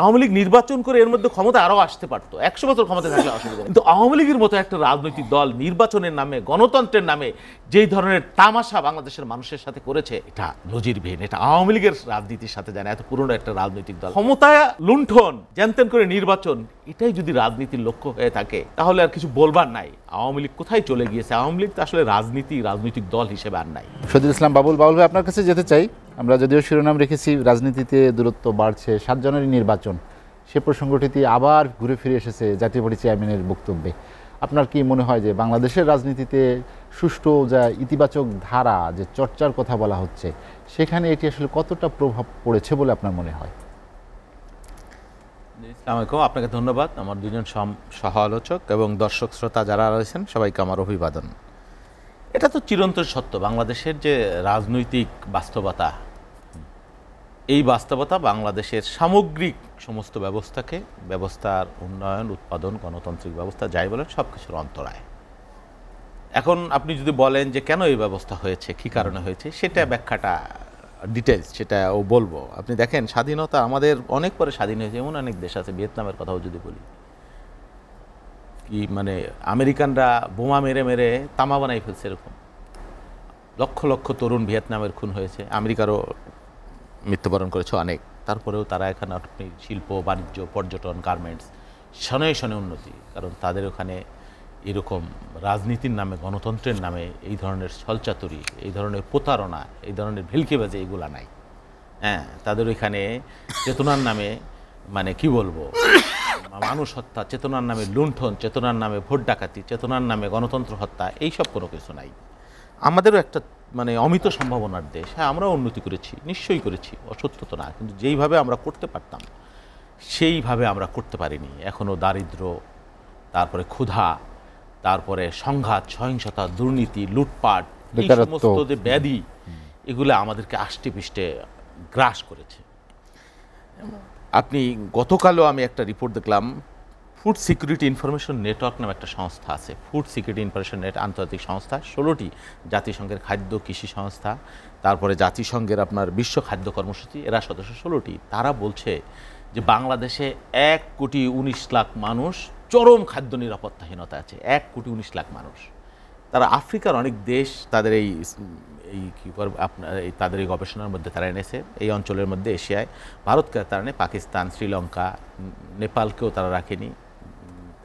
আওয়ামী লীগ নির্বাচন করে এর মধ্যে ক্ষমতা আরো আসতে পারতো, 100 বছর ক্ষমতা থাকলে অসুবিধা নেই। কিন্তু আওয়ামী লীগের মতো একটা রাজনৈতিক দল নির্বাচনের নামে, গণতন্ত্রের নামে যেই ধরনের তামাশা বাংলাদেশের মানুষের সাথে করেছে, এটা নজিরবিহীন। এটা আওয়ামী লীগের রাজনীতির সাথে যায় না। এত পুরনো একটা রাজনৈতিক দল, ক্ষমতায় লুণ্ঠন, জ্যানত্যান করে নির্বাচন, এটাই যদি রাজনীতির লক্ষ্য হয়ে থাকে তাহলে আর কিছু বলবার নাই। আওয়ামী লীগ কোথায় চলে গিয়েছে? আওয়ামী লীগ তো আসলে রাজনৈতিক দল হিসেবে আর নাই। শহীদুল ইসলাম বাবুল, বাবুল ভাই আপনার কাছে যেতে চাই। আমরা যদিও শিরোনাম রেখেছি রাজনীতিতে দূরত্ব বাড়ছে, 7 জানুয়ারি নির্বাচন, সে প্রসঙ্গটি আবার ঘুরে ফিরে এসেছে জাতীয় পার্টি চেয়ারম্যানের বক্তব্যে। আপনার কি মনে হয় যে বাংলাদেশের রাজনীতিতে সুষ্ঠু যা ইতিবাচক ধারা যে চর্চার কথা বলা হচ্ছে, সেখানে এটি আসলে কতটা প্রভাব পড়েছে বলে আপনার মনে হয়? আপনাকে ধন্যবাদ। আমার দুজন সহ আলোচক এবং দর্শক শ্রোতা যারা রয়েছেন সবাইকে আমার অভিবাদন। এটা তো চিরন্তন সত্য, বাংলাদেশের যে রাজনৈতিক বাস্তবতা, এই বাস্তবতা বাংলাদেশের সামগ্রিক সমস্ত ব্যবস্থার উন্নয়ন, উৎপাদন, গণতান্ত্রিক ব্যবস্থা যাই বলেন সব কিছুর অন্তরায়। এখন আপনি যদি বলেন যে কেন এই ব্যবস্থা হয়েছে, কী কারণে হয়েছে, সেটা ব্যাখ্যাটা ডিটেলস সেটাও বলবো। আপনি দেখেন, স্বাধীনতা আমাদের অনেক পরে স্বাধীন হয়েছে এমন অনেক দেশ আছে। ভিয়েতনামের কথাও যদি বলি, কি মানে আমেরিকানরা বোমা মেরে মেরে তামা বানাই ফেলছে, এরকম লক্ষ লক্ষ তরুণ ভিয়েতনামের খুন হয়েছে, আমেরিকারও মৃত্যুবরণ করেছে অনেক। তারপরেও তারা এখানে আপনি শিল্প, বাণিজ্য, পর্যটন, গার্মেন্টস শনে শনে উন্নতি, কারণ তাদের ওখানে এরকম রাজনীতির নামে, গণতন্ত্রের নামে এই ধরনের ছলচাতুরি, এই ধরনের প্রতারণা, এই ধরনের ভেলকিবাজি এগুলা নাই। হ্যাঁ, তাদের ওইখানে চেতনার নামে, মানে কি বলবো, মানুষ হত্যা, চেতনার নামে লুণ্ঠন, চেতনার নামে ভোট ডাকাতি, চেতনার নামে গণতন্ত্র হত্যা, এইসব কোনো কিছু নাই। আমাদেরও একটা মানে অমিত সম্ভাবনার দেশ। হ্যাঁ, আমরাও উন্নতি করেছি, নিশ্চয়ই করেছি, অসত্য তো না, কিন্তু যেইভাবে আমরা করতে পারতাম সেইভাবে আমরা করতে পারিনি। এখনও দারিদ্র, তারপরে ক্ষুধা, তারপরে সংঘাত, সহিংসতা, দুর্নীতি, লুটপাট, এই সমস্ত যে ব্যাধি, এগুলো আমাদেরকে আষ্টে পৃষ্ঠে গ্রাস করেছে। আপনি গতকালও আমি একটা রিপোর্ট দেখলাম, ফুড সিকিউরিটি ইনফরমেশন নেটওয়ার্ক নামে একটা সংস্থা আছে, ফুড সিকিউরিটি ইনফরমেশন নেট, আন্তর্জাতিক সংস্থা, 16টি জাতিসংঘের খাদ্য কৃষি সংস্থা, তারপরে জাতিসংঘের আপনার বিশ্ব খাদ্য কর্মসূচি, এরা সদস্য 16টি। তারা বলছে যে বাংলাদেশে 1,19,00,000 মানুষ চরম খাদ্য নিরাপত্তাহীনতা আছে। 1,19,00,000 মানুষ। তারা আফ্রিকার অনেক দেশ তাদের এই কী করবে আপনার তাদের এই গবেষণার মধ্যে তারা এনেছে। এই অঞ্চলের মধ্যে এশিয়ায় ভারতকে তারা নেই, পাকিস্তান, শ্রীলঙ্কা, নেপালকেও তারা রাখেনি,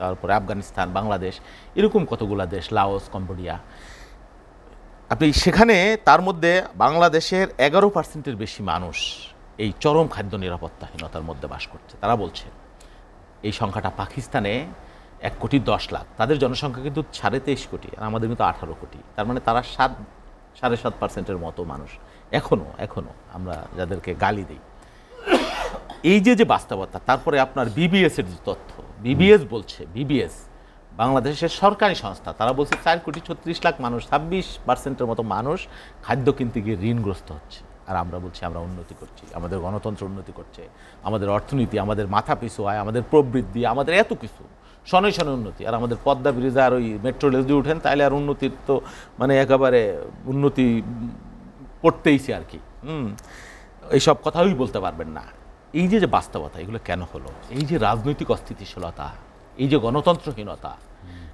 তারপরে আফগানিস্তান, বাংলাদেশ, এরকম কতগুলো দেশ, লাওস, কম্বোডিয়া। আপনি সেখানে তার মধ্যে বাংলাদেশের 11% বেশি মানুষ এই চরম খাদ্য নিরাপত্তাহীনতার মধ্যে বাস করছে। তারা বলছে এই সংখ্যাটা পাকিস্তানে 1,10,00,000, তাদের জনসংখ্যা কিন্তু 23.5 কোটি, আর আমাদের কিন্তু 18 কোটি। তার মানে তারা 7.5% মতো মানুষ এখনো আমরা যাদেরকে গালি দিই। এই যে বাস্তবতা, তারপরে আপনার বিবিএস এর যে তথ্য, বিবিএস বলছে, বিবিএস বাংলাদেশের সরকারি সংস্থা, তারা বলছে 4,36,00,000 মানুষ, 26% মতো মানুষ খাদ্য কিনতে গিয়ে ঋণগ্রস্ত হচ্ছে। আর আমরা বলছি আমরা উন্নতি করছি, আমাদের গণতন্ত্র উন্নতি করছে, আমাদের অর্থনীতি, আমাদের মাথা পিছু আয়, আমাদের প্রবৃদ্ধি, আমাদের এত কিছু শনে শনে উন্নতি। আর আমাদের পদ্মা ব্রিজে আর ওই মেট্রো রেল দিয়ে উঠেন, তাইলে আর উন্নতির তো মানে একেবারে উন্নতি করতেইছে আর কি। এইসব কথাই বলতে পারবেন না। এই যে বাস্তবতা, এগুলো কেন হলো? এই যে রাজনৈতিক অস্থিতিশীলতা, এই যে গণতন্ত্রহীনতা,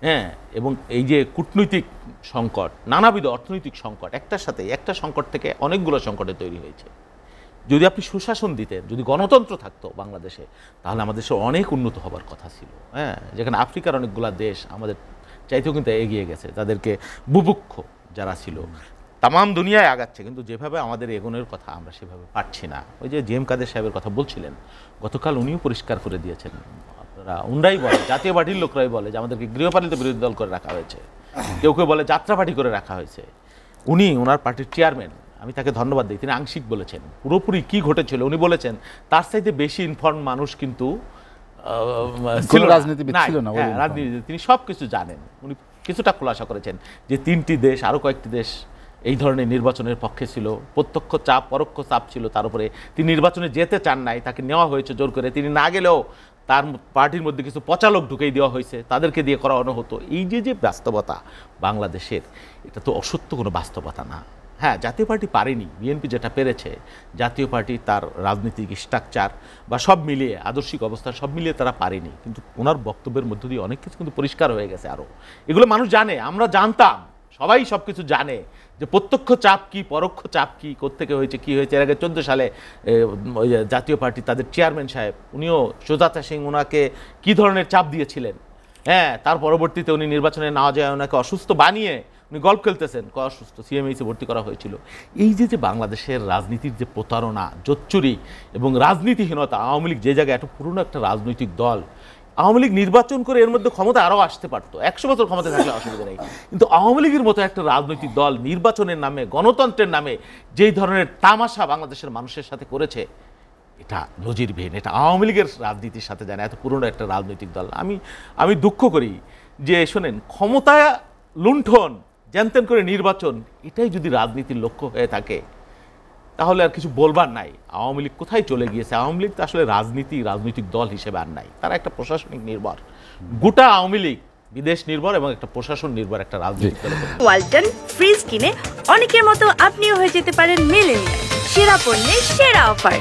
হ্যাঁ, এবং এই যে কূটনৈতিক সংকট, নানাবিধ অর্থনৈতিক সংকট, একটার সাথে একটা সংকট থেকে অনেকগুলো সংকটে তৈরি হয়েছে। যদি আপনি সুশাসন দিতেন, যদি গণতন্ত্র থাকতো বাংলাদেশে, তাহলে আমাদের দেশে অনেক উন্নত হবার কথা ছিল। হ্যাঁ, যেখানে আফ্রিকার অনেকগুলো দেশ আমাদের চাইতেও কিন্তু এগিয়ে গেছে, তাদেরকে বুভুক্ষ যারা ছিল তামাম দুনিয়ায় আগাচ্ছে, কিন্তু যেভাবে আমাদের এগোনোর কথা আমরা সেভাবে পারছি না। ওই যে জিএম কাদের সাহেবের কথা বলছিলেন, গতকাল উনিও পরিষ্কার করে দিয়েছেন। আপনারা উনরাই বলে, জাতীয় পার্টির লোকরাই বলে যে আমাদেরকে গৃহপালিত বিরোধী দল করে রাখা হয়েছে, কেউ কেউ বলে যাত্রা পার্টি করে রাখা হয়েছে। উনি ওনার পার্টির চেয়ারম্যান, আমি তাকে ধন্যবাদ দিই, তিনি আংশিক বলেছেন। পুরোপুরি কি ঘটেছিল উনি বলেছেন, তার চাইতে বেশি ইনফর্ম মানুষ কিন্তু রাজনীতিবিদ ছিল না, রাজনীতি তিনি সব কিছু জানেন। উনি কিছুটা খোলাসা করেছেন যে 3টি দেশ, আরও কয়েকটি দেশ এই ধরনের নির্বাচনের পক্ষে ছিল, প্রত্যক্ষ চাপ পরোক্ষ চাপ ছিল তার উপরে। তিনি নির্বাচনে যেতে চান নাই, তাকে নেওয়া হয়েছে জোর করে। তিনি না গেলেও তার পার্টির মধ্যে কিছু পচালোক ঢুকেই দেওয়া হয়েছে, তাদেরকে দিয়ে করানো হতো। এই যে বাস্তবতা বাংলাদেশের, এটা তো অসত্য কোনো বাস্তবতা না। হ্যাঁ, জাতীয় পার্টি পারেনি, বিএনপি যেটা পেরেছে, জাতীয় পার্টি তার রাজনৈতিক স্ট্রাকচার বা সব মিলিয়ে আদর্শিক অবস্থা সব মিলিয়ে তারা পারেনি। কিন্তু ওনার বক্তব্যের মধ্য দিয়ে অনেক কিছু কিন্তু পরিষ্কার হয়ে গেছে। আরও এগুলো মানুষ জানে, আমরা জানতাম, সবাই সব কিছু জানে যে প্রত্যক্ষ চাপ কি, পরোক্ষ চাপ কি, কোত্থেকে হয়েছে, কি হয়েছে। এর আগে 14 সালে ওই যে জাতীয় পার্টি তাদের চেয়ারম্যান সাহেব, উনিও সুজাতা সিং ওনাকে কি ধরনের চাপ দিয়েছিলেন। হ্যাঁ, তার পরবর্তীতে উনি নির্বাচনে না যায় ওনাকে অসুস্থ বানিয়ে উনি গল্ফ খেলতেছেন, অসুস্থ, সিএমএইচে ভর্তি করা হয়েছিল। এই যে বাংলাদেশের রাজনীতির যে প্রতারণা, জোচ্চুরি এবং রাজনীতিহীনতা, আওয়ামী লীগ যে জায়গায় এত পুরনো একটা রাজনৈতিক দল, আওয়ামী লীগ নির্বাচন করে এর মধ্যে ক্ষমতা আরও আসতে পারতো, 100 বছর ক্ষমতা থাকলে অসুবিধা নেই। কিন্তু আওয়ামী লীগের মতো একটা রাজনৈতিক দল নির্বাচনের নামে, গণতন্ত্রের নামে যেই ধরনের তামাশা বাংলাদেশের মানুষের সাথে করেছে, এটা নজিরবিহীন। এটা আওয়ামী লীগের রাজনীতির সাথে জানে, এত পুরনো একটা রাজনৈতিক দল। আমি দুঃখ করি যে শোনেন, ক্ষমতা লুণ্ঠন, জ্যানতেন করে নির্বাচন, এটাই যদি রাজনীতির লক্ষ্য হয়ে থাকে তাহলে আর কিছু বলবার নাই। আওয়ামী লীগ কোথায় চলে গিয়েছে? আওয়ামী লীগ তো আসলে রাজনৈতিক দল হিসেবে আর নাই, তারা একটা প্রশাসনিক নির্ভর, গোটা আওয়ামী লীগ বিদেশ নির্ভর এবং একটা প্রশাসন নির্ভর একটা রাজনৈতিক দল। ওয়ালটন ফ্রিজ কিনে অনেকের মতো আপনিও হয়ে যেতে পারেন মিলেনিয়াল। সেরা পণ্যের সেরা অফার।